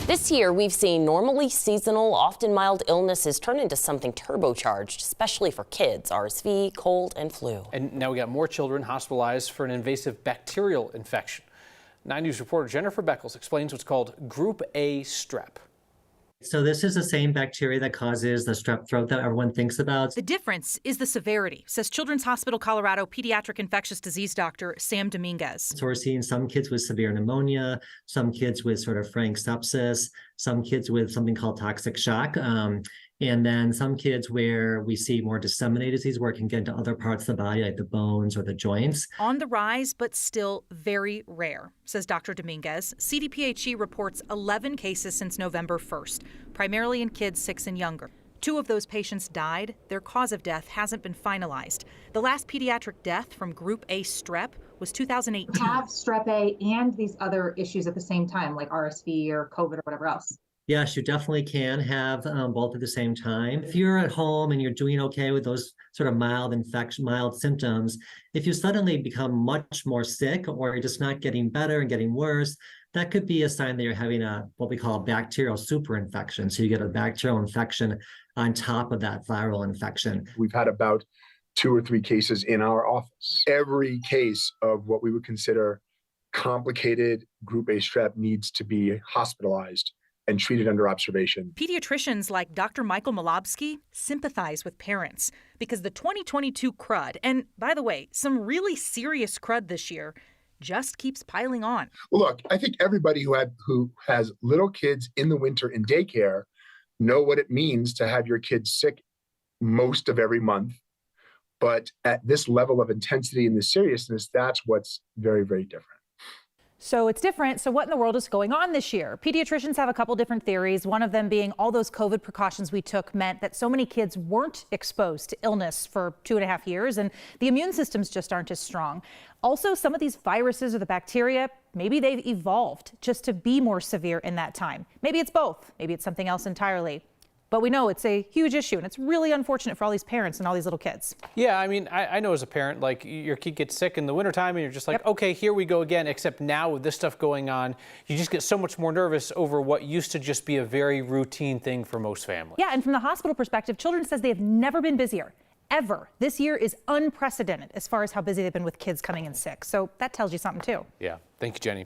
This year, we've seen normally seasonal, often mild illnesses turn into something turbocharged, especially for kids, RSV, cold, and flu. And now we got more children hospitalized for an invasive bacterial infection. 9 News reporter Jennifer Beckles explains what's called Group A strep. So this is the same bacteria that causes the strep throat that everyone thinks about. The difference is the severity, says Children's Hospital Colorado pediatric infectious disease doctor Sam Dominguez. So we're seeing some kids with severe pneumonia, some kids with sort of frank sepsis, some kids with something called toxic shock, and then some kids where we see more disseminated disease where it can get into other parts of the body like the bones or the joints. On the rise, but still very rare, says Dr. Dominguez. CDPHE reports 11 cases since November 1st, primarily in kids 6 and younger. 2 of those patients died. Their cause of death hasn't been finalized. The last pediatric death from Group A strep was 2018. Have strep A and these other issues at the same time, like RSV or COVID or whatever else. Yes, you definitely can have both at the same time. If you're at home and you're doing okay with those sort of mild symptoms, if you suddenly become much more sick or you're just not getting better and getting worse, that could be a sign that you're having what we call a bacterial superinfection. So you get a bacterial infection on top of that viral infection. We've had about 2 or 3 cases in our office. Every case of what we would consider complicated Group A strep needs to be hospitalized and treated under observation. Pediatricians like Dr. Michael Malobsky sympathize with parents because the 2022 crud, and by the way, some really serious crud this year, just keeps piling on. Well, look, I think everybody who has little kids in the winter in daycare know what it means to have your kids sick most of every month. But at this level of intensity and the seriousness, that's what's very, very different. So it's different. So what in the world is going on this year? Pediatricians have a couple different theories, one of them being all those COVID precautions we took meant that so many kids weren't exposed to illness for 2.5 years, and the immune systems just aren't as strong. Also, some of these viruses or the bacteria, maybe they've evolved just to be more severe in that time. Maybe it's both. Maybe it's something else entirely. But we know it's a huge issue, and it's really unfortunate for all these parents and all these little kids. Yeah, I mean, I know as a parent, like your kid gets sick in the wintertime and you're just like, okay, here we go again, except now with this stuff going on, you just get so much more nervous over what used to just be a very routine thing for most families. Yeah, and from the hospital perspective, Children's says they have never been busier, ever. This year is unprecedented as far as how busy they've been with kids coming in sick. So that tells you something too. Yeah, thank you, Jenny.